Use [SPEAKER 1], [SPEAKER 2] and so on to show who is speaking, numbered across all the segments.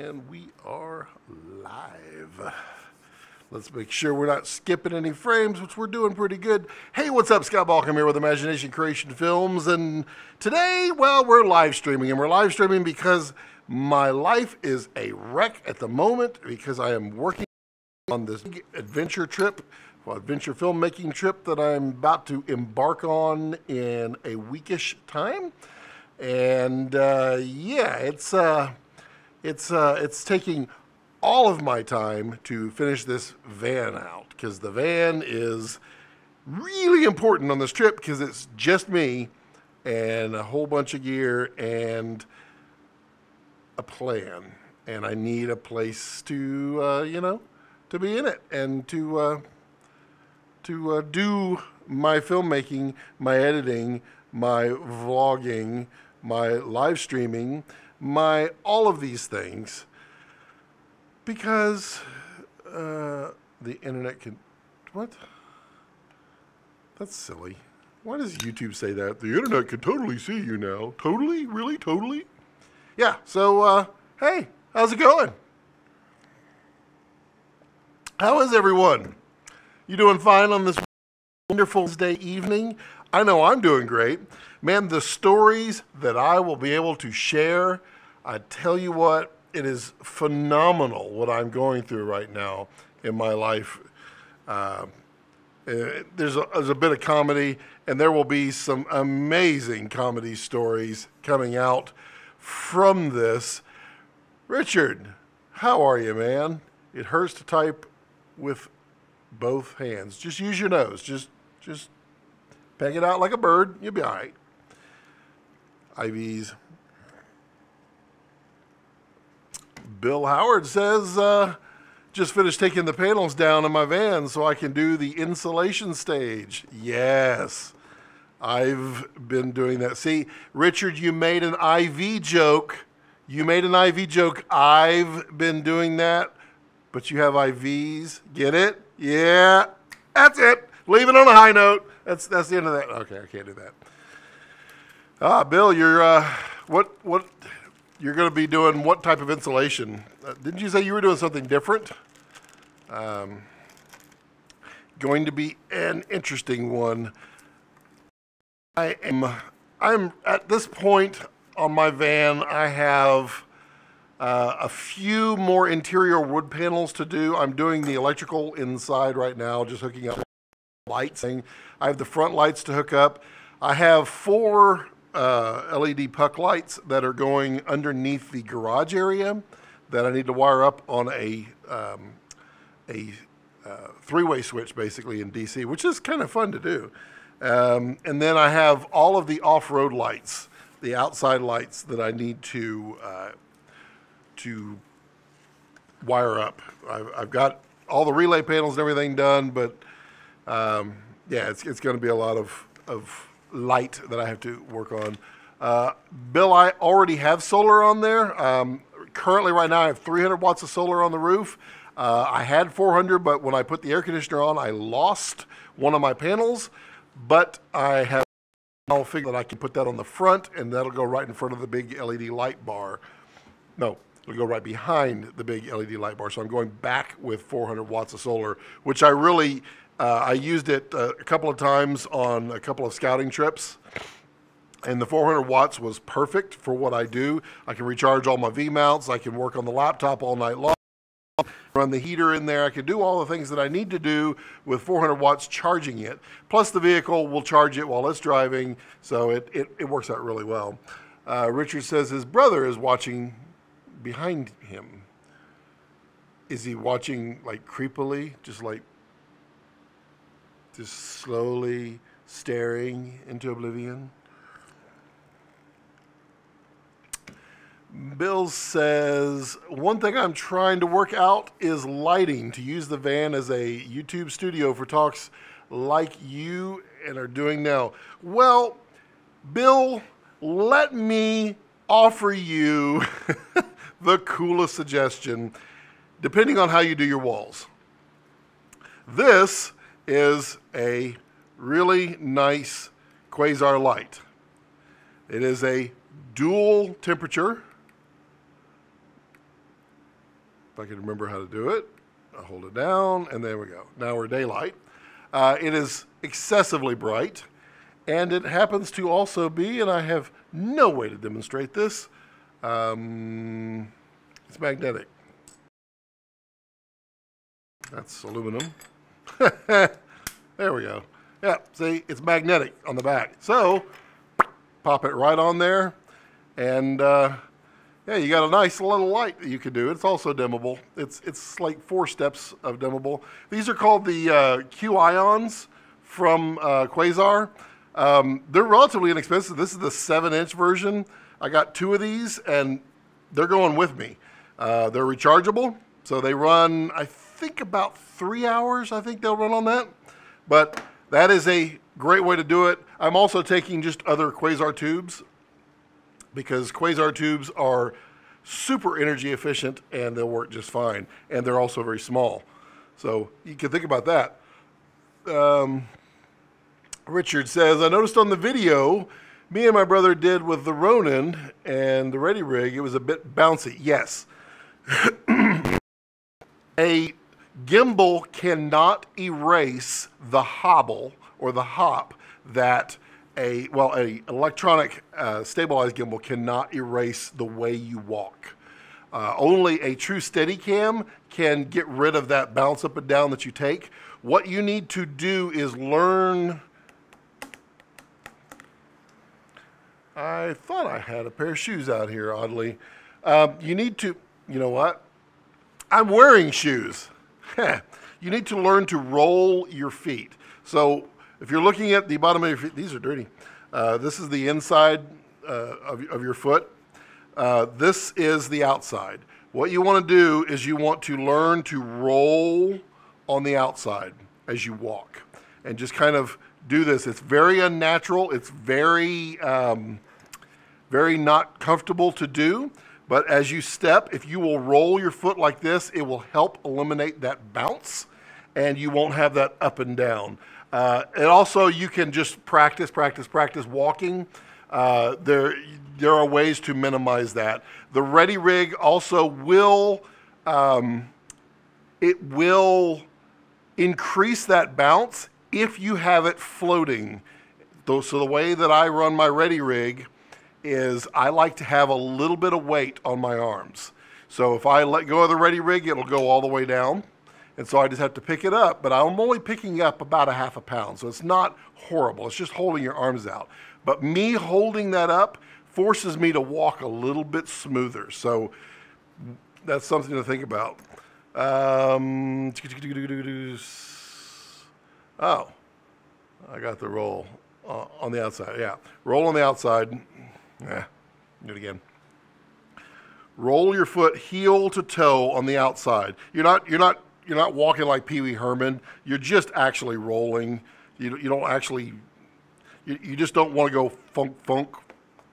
[SPEAKER 1] And we are live. Let's make sure we're not skipping any frames, which we're doing pretty good. Hey, what's up? Scott Balkum here with Imagination Creation Films. And today, well, we're live streaming. And we're live streaming because my life is a wreck at the moment because I am working on this big adventure trip, adventure filmmaking trip that I'm about to embark on in a weekish time. And yeah, it's taking all of my time to finish this van out because the van is really important on this trip because it's just me and a whole bunch of gear and a plan. And I need a place to, to be in it and to do my filmmaking, my editing, my vlogging, my live streaming, my all of these things, because the internet can, what? That's silly. Why does YouTube say that? The internet can totally see you now. Totally? Really? Totally? Yeah, so, hey, how's it going? How is everyone? You doing fine on this wonderful Wednesday evening? I know I'm doing great. Man, the stories that I will be able to share, I tell you what, it is phenomenal what I'm going through right now in my life. There's a bit of comedy, and there will be some amazing comedy stories coming out from this. Richard, how are you, man? It hurts to type with both hands. Just use your nose. Just peg it out like a bird. You'll be all right. IVs. Bill Howard says, just finished taking the panels down in my van so I can do the insulation stage. Yes, I've been doing that. See, Richard, you made an IV joke. You made an IV joke. I've been doing that, but you have IVs. Get it? Yeah, that's it. Leave it on a high note. That's the end of that. Okay, I can't do that. Bill, you're what you're going to be doing? What type of insulation? Didn't you say you were doing something different? Going to be an interesting one. I'm at this point on my van. I have a few more interior wood panels to do. I'm doing the electrical inside right now, just hooking up lights. I have the front lights to hook up. I have 4 LED puck lights that are going underneath the garage area that I need to wire up on a 3-way switch basically in DC, which is kind of fun to do. And then I have all of the off-road lights, the outside lights that I need to wire up. I've got all the relay panels and everything done, but yeah, it's going to be a lot of light that I have to work on. Bill, I already have solar on there. Currently right now I have 300 watts of solar on the roof. I had 400, but when I put the air conditioner on, I lost one of my panels, but I'll figure that I can put that on the front and that'll go right in front of the big LED light bar. No, it'll go right behind the big LED light bar. So I'm going back with 400 watts of solar, which I really, I used it a couple of times on a couple of scouting trips. And the 400 watts was perfect for what I do. I can recharge all my V-mounts. I can work on the laptop all night long, run the heater in there. I can do all the things that I need to do with 400 watts charging it. Plus the vehicle will charge it while it's driving. So it works out really well. Richard says his brother is watching behind him. Is he watching like creepily, just slowly staring into oblivion? Bill says, one thing I'm trying to work out is lighting to use the van as a YouTube studio for talks like you and are doing now. Well, Bill, let me offer you the coolest suggestion, depending on how you do your walls. This is a really nice quasar light. It is a dual temperature. if I can remember how to do it. I hold it down, and there we go. Now we're daylight. It is excessively bright, and it happens to also be, and I have no way to demonstrate this, it's magnetic. That's aluminum. There we go. Yeah, see, it's magnetic on the back. So, pop it right on there, and yeah, you got a nice little light that you can do. It's also dimmable. It's like 4 steps of dimmable. These are called the Q-ions from Quasar. They're relatively inexpensive. This is the 7-inch version. I got 2 of these, and they're going with me. They're rechargeable, so they run, I think, about 3 hours. I think they'll run on that. But that is a great way to do it. I'm also taking just other Quasar tubes, because Quasar tubes are super energy efficient and they'll work just fine. And they're also very small. So you can think about that. Richard says, I noticed on the video me and my brother did with the Ronin and the Ready Rig, it was a bit bouncy. Yes. A gimbal cannot erase the hobble or the hop that a electronic stabilized gimbal cannot erase the way you walk. Only a true Steadicam can get rid of that bounce up and down that you take. What you need to do is learn. I thought I had a pair of shoes out here, oddly. You need to, you know what? I'm wearing shoes. You need to learn to roll your feet. So if you're looking at the bottom of your feet, these are dirty. This is the inside of your foot. This is the outside. What you want to do is you want to learn to roll on the outside as you walk. And just kind of do this. It's very unnatural. It's very, very not comfortable to do. But as you step, if you will roll your foot like this, it will help eliminate that bounce, and you won't have that up and down. And also, you can just practice walking. There are ways to minimize that. The Ready Rig also will, it will increase that bounce if you have it floating. So the way that I run my Ready Rig is I like to have a little bit of weight on my arms. So if I let go of the Ready Rig, it'll go all the way down. And so I just have to pick it up, but I'm only picking up about 1/2 pound. So it's not horrible. It's just holding your arms out. But me holding that up forces me to walk a little bit smoother. So that's something to think about. Oh, I got the roll on the outside. Yeah, roll on the outside. Do it again. Roll your foot heel to toe on the outside. You're not walking like Pee Wee Herman. You're just actually rolling. You don't actually. You just don't want to go funk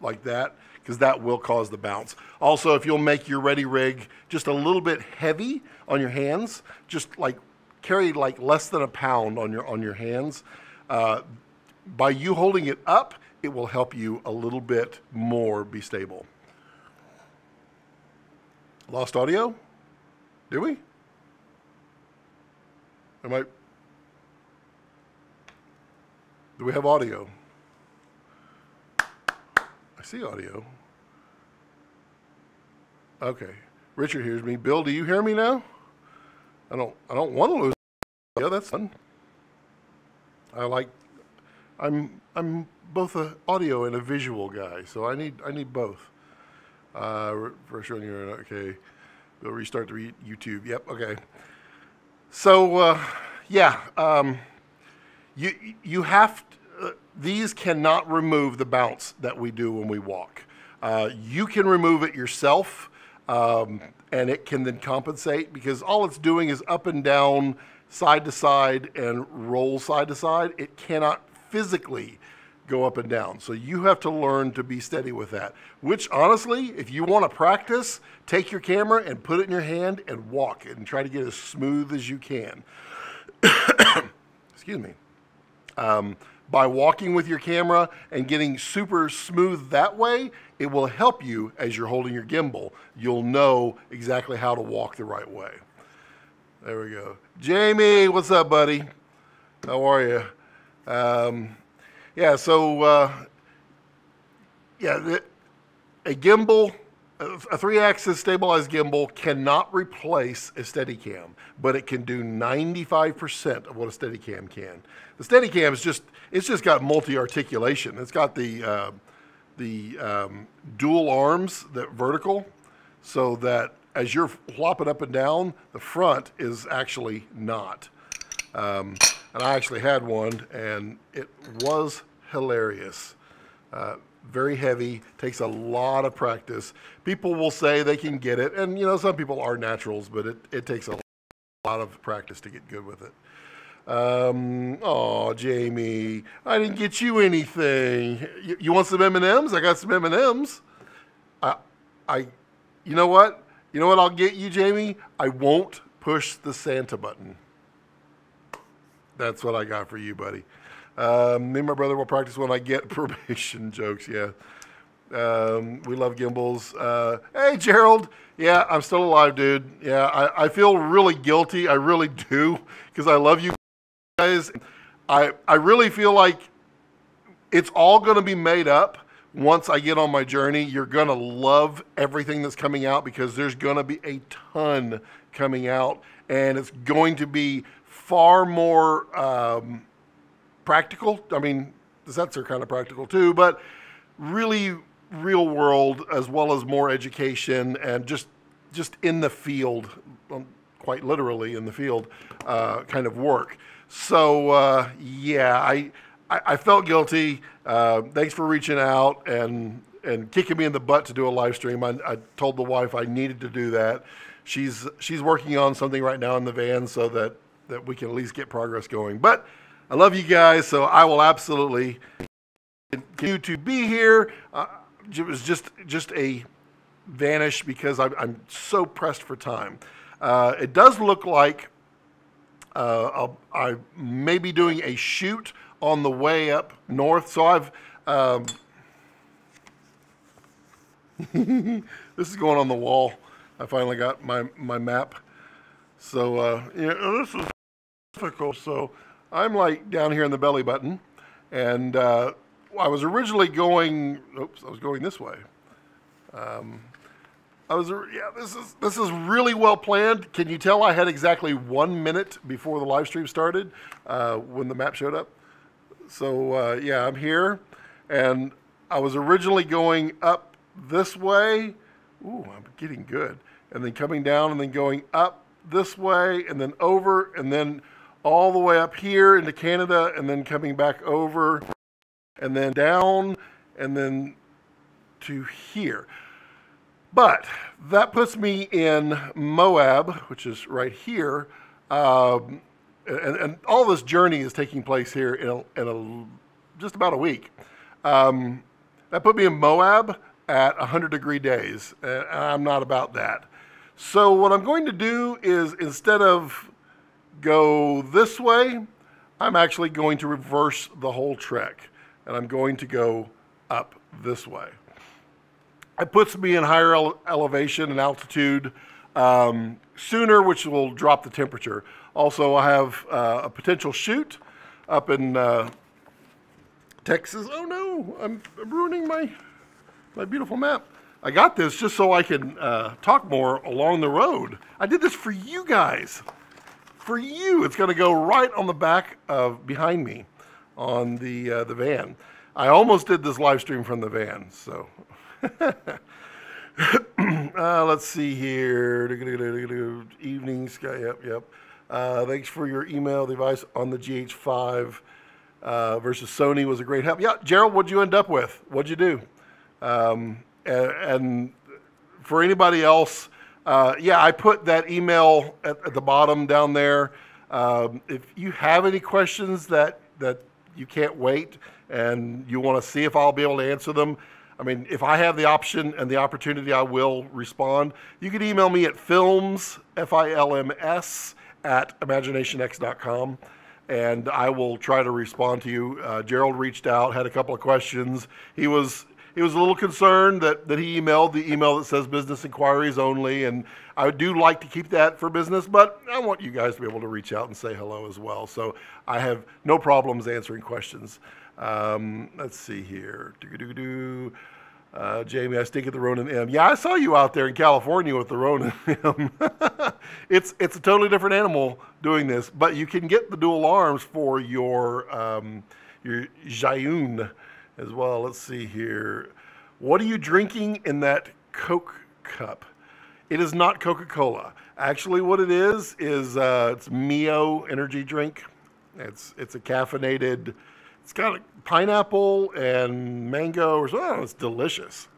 [SPEAKER 1] like that, because that will cause the bounce. Also, if you'll make your Ready Rig just a little bit heavy on your hands, just like carry like less than 1 pound on your hands. By you holding it up, it will help you a little bit more be stable. Lost audio? Did we? Do we have audio? I see audio. Okay. Richard hears me. Bill, do you hear me now? I don't want to lose audio. That's fun. I'm both an audio and a visual guy, so I need both. First showing you, okay. We'll restart the YouTube. Yep, okay. So, yeah, you have to, these cannot remove the bounce that we do when we walk. You can remove it yourself, and it can then compensate, because all it's doing is up and down, side to side, and roll side to side. It cannot physically go up and down. So you have to learn to be steady with that, which honestly, if you want to practice, take your camera and put it in your hand and walk it and try to get as smooth as you can. Excuse me. By walking with your camera and getting super smooth that way, it will help you as you're holding your gimbal. You'll know exactly how to walk the right way. There we go. Jamie, what's up, buddy? How are you? Yeah, so, yeah, a gimbal, a 3-axis stabilized gimbal cannot replace a Steadicam, but it can do 95% of what a Steadicam can. The Steadicam is it's just got multi-articulation. It's got the dual arms, that vertical, so that as you're flopping up and down, the front is actually not. And I actually had one, and it was hilarious. Very heavy, takes a lot of practice. People will say they can get it, and you know, some people are naturals, but it takes a lot of practice to get good with it. Oh, Jamie, I didn't get you anything. You want some M&Ms? I got some M&Ms. You know what? You know what I'll get you, Jamie? I won't push the Santa button. That's what I got for you, buddy. Me and my brother will practice when I get probation. Jokes, yeah. We love gimbals. Hey, Gerald. Yeah, I'm still alive, dude. Yeah, I feel really guilty. I really do, because I love you guys. I really feel like it's all going to be made up once I get on my journey. You're going to love everything that's coming out, because there's going to be a ton coming out, and it's going to be far more practical. I mean, the sets are kind of practical too, but really real world, as well as more education and just in the field, quite literally in the field, kind of work. So yeah, I felt guilty. Thanks for reaching out and kicking me in the butt to do a live stream. I told the wife I needed to do that. She's working on something right now in the van, so that we can at least get progress going. But I love you guys, so I will absolutely continue to be here. It was just a vanish because I'm so pressed for time. It does look like I may be doing a shoot on the way up north. So I've this is going on the wall. I finally got my map. So yeah, this is difficult. So I'm like down here in the belly button, and I was originally going. Oops, I was going this way. Yeah, this is really well planned. Can you tell I had exactly 1 minute before the live stream started when the map showed up? So yeah, I'm here, and I was originally going up this way. Ooh, I'm getting good. And then coming down, and then going up this way, and then over, and then all the way up here into Canada, and then coming back over, and then down, and then to here. But that puts me in Moab, which is right here, and all this journey is taking place here in just about a week. That put me in Moab at 100-degree days, and I'm not about that. So what I'm going to do is, instead of go this way, I'm actually going to reverse the whole trek, and I'm going to go up this way. It puts me in higher elevation and altitude sooner, which will drop the temperature. Also, I have a potential shoot up in Texas. Oh no, I'm ruining my beautiful map. I got this just so I can talk more along the road. I did this for you guys. For you, it's going to go right on the back of behind me on the van. I almost did this live stream from the van, so. Let's see here. Evening sky. Yep. Thanks for your email. The advice on the GH5 versus Sony was a great help. Yeah, Gerald, what'd you end up with? What'd you do? And for anybody else, yeah, I put that email at the bottom down there. If you have any questions that you can't wait and you want to see if I'll be able to answer them, I mean, if I have the option and the opportunity, I will respond. You can email me at films, F-I-L-M-S, @imaginationx.com, and I will try to respond to you. Gerald reached out, had a couple of questions. He was he was a little concerned that he emailed the email that says business inquiries only, and I do like to keep that for business, but I want you guys to be able to reach out and say hello as well. So I have no problems answering questions. Let's see here. Jamie, I stink at the Ronin M. Yeah, I saw you out there in California with the Ronin M. It's a totally different animal doing this, but you can get the dual arms for your Jayun as well. Let's see here. What are you drinking in that Coke cup? It is not Coca-Cola. Actually, what it is it's Mio energy drink. It's a caffeinated. It's got pineapple and mango or something. Oh, it's delicious.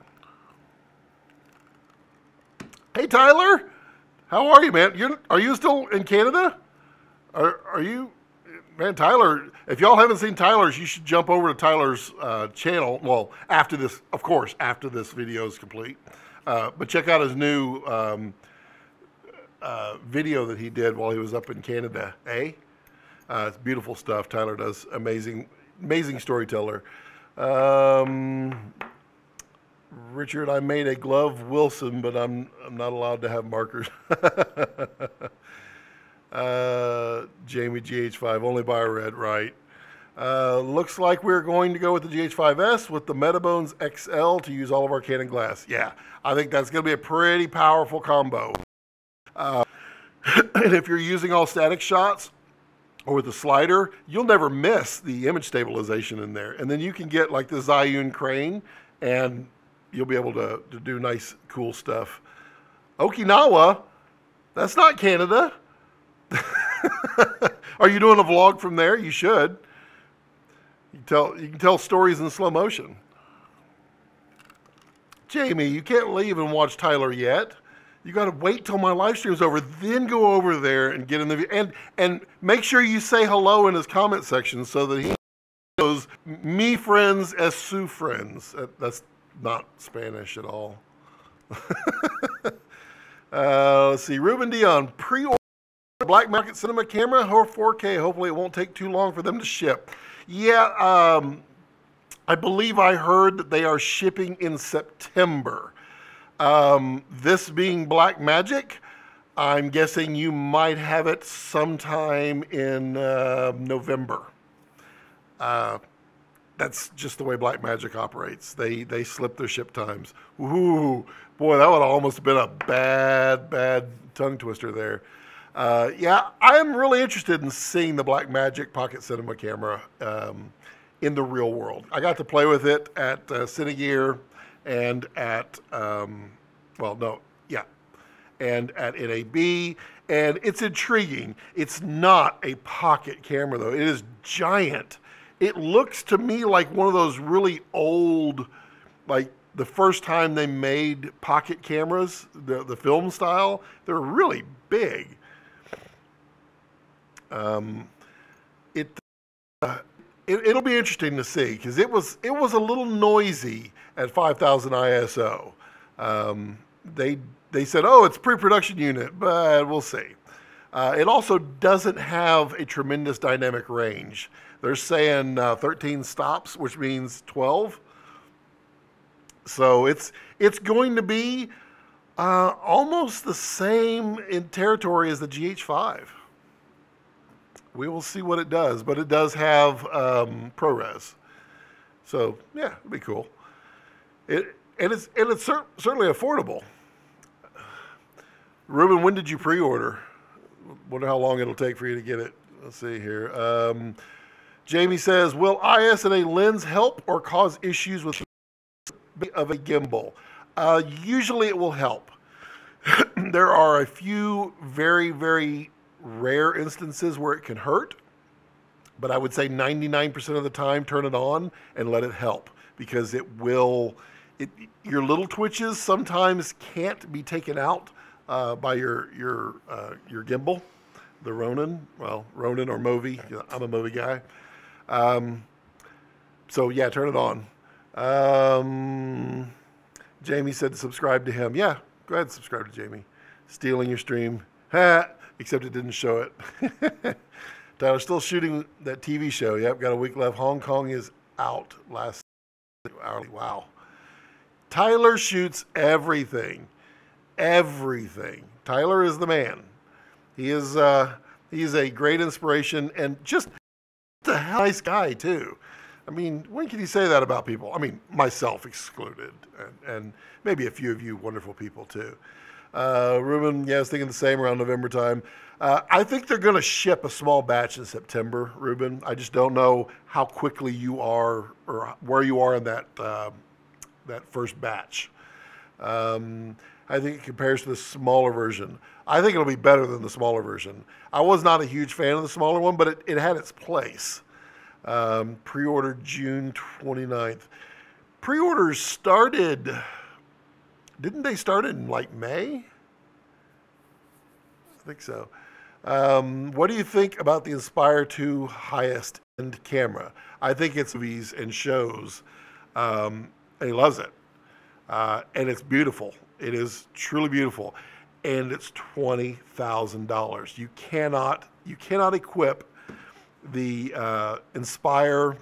[SPEAKER 1] Hey, Tyler, how are you, man? Are you still in Canada? Are you, man? Tyler, if y'all haven't seen Tyler's, you should jump over to Tyler's channel. Well, after this, of course, after this video is complete. But check out his new video that he did while he was up in Canada. It's beautiful stuff. Tyler does amazing storyteller. Richard, I made a glove Wilson, but I'm not allowed to have markers. Jamie, GH5, only buy a red, right? Looks like we're going to go with the GH5S with the Metabones XL to use all of our Canon glass. Yeah, I think that's going to be a pretty powerful combo. And if you're using all static shots, or with the slider, you'll never miss the image stabilization in there. And then you can get like the Zhiyun crane, and you'll be able to do nice, cool stuff. Okinawa, that's not Canada. Are you doing a vlog from there? You should. You can tell stories in slow motion. Jamie, you can't leave and watch Tyler yet. You got to wait till my live stream's over, then go over there and get in the and make sure you say hello in his comment section so that he knows me friends as su friends. That's not Spanish at all. Let's see, Ruben Dion, pre-order Black Market Cinema camera or 4K. Hopefully it won't take too long for them to ship. Yeah, I believe I heard that they are shipping in September. This being Black Magic, I'm guessing you might have it sometime in November. That's just the way Black Magic operates. They slip their ship times. Ooh, boy, that would almost have been a bad tongue twister there. Yeah, I'm really interested in seeing the Black Magic Pocket Cinema camera in the real world. I got to play with it at Cinegear and at, and at NAB, and it's intriguing. It's not a pocket camera, though. It is giant. It looks to me like one of those really old, like the first time they made pocket cameras, the film style. They're really big. It'll be interesting to see because it was a little noisy at 5,000 ISO. They said, oh, it's pre-production unit, but we'll see. It also doesn't have a tremendous dynamic range. They're saying 13 stops, which means 12. So it's going to be almost the same in territory as the GH5. We will see what it does, but it does have ProRes. So yeah, it'll be cool. It's certainly affordable. Ruben, when did you pre-order? Wonder how long it'll take for you to get it. Let's see here. Jamie says, will IS and a lens help or cause issues with of a gimbal? Usually it will help. There are a few very, very rare instances where it can hurt, but I would say 99% of the time turn it on and let it help because it will. Your little twitches sometimes can't be taken out by your gimbal, the Ronin. Well, Ronin or Movi. I'm a Movi guy. So yeah, turn it on. Jamie said to subscribe to him. Yeah, go ahead and subscribe to Jamie. Stealing your stream. Ha! Except it didn't show it. Tyler, still shooting that TV show. Yep, got a week left. Hong Kong is out last hour. Wow. Tyler shoots everything. Everything. Tyler is the man. He is he's a great inspiration and just a nice guy too. I mean, when can you say that about people? I mean, myself excluded, and maybe a few of you wonderful people too. Ruben, yeah, I was thinking the same around November time. I think they're going to ship a small batch in September, Ruben. I just don't know how quickly you are or where you are in that first batch. I think it compares to the smaller version. I think it'll be better than the smaller version. I was not a huge fan of the smaller one, but it had its place. Pre-ordered June 29th. Pre-orders started, didn't they start in like May? I think so. What do you think about the Inspire 2 highest end camera? I think it's movies and shows, and he loves it. And it's beautiful. It is truly beautiful. And it's $20,000. You cannot equip the Inspire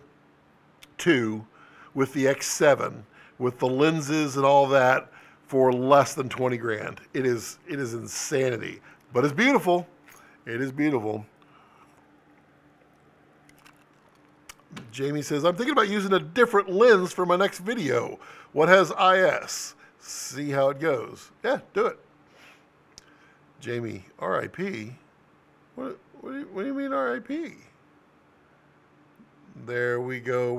[SPEAKER 1] 2 with the X7 with the lenses and all that for less than 20 grand. It is insanity, but it's beautiful. It is beautiful. Jamie says, I'm thinking about using a different lens for my next video. What has IS? See how it goes. Yeah, do it. Jamie, RIP? What do you mean RIP? There we go.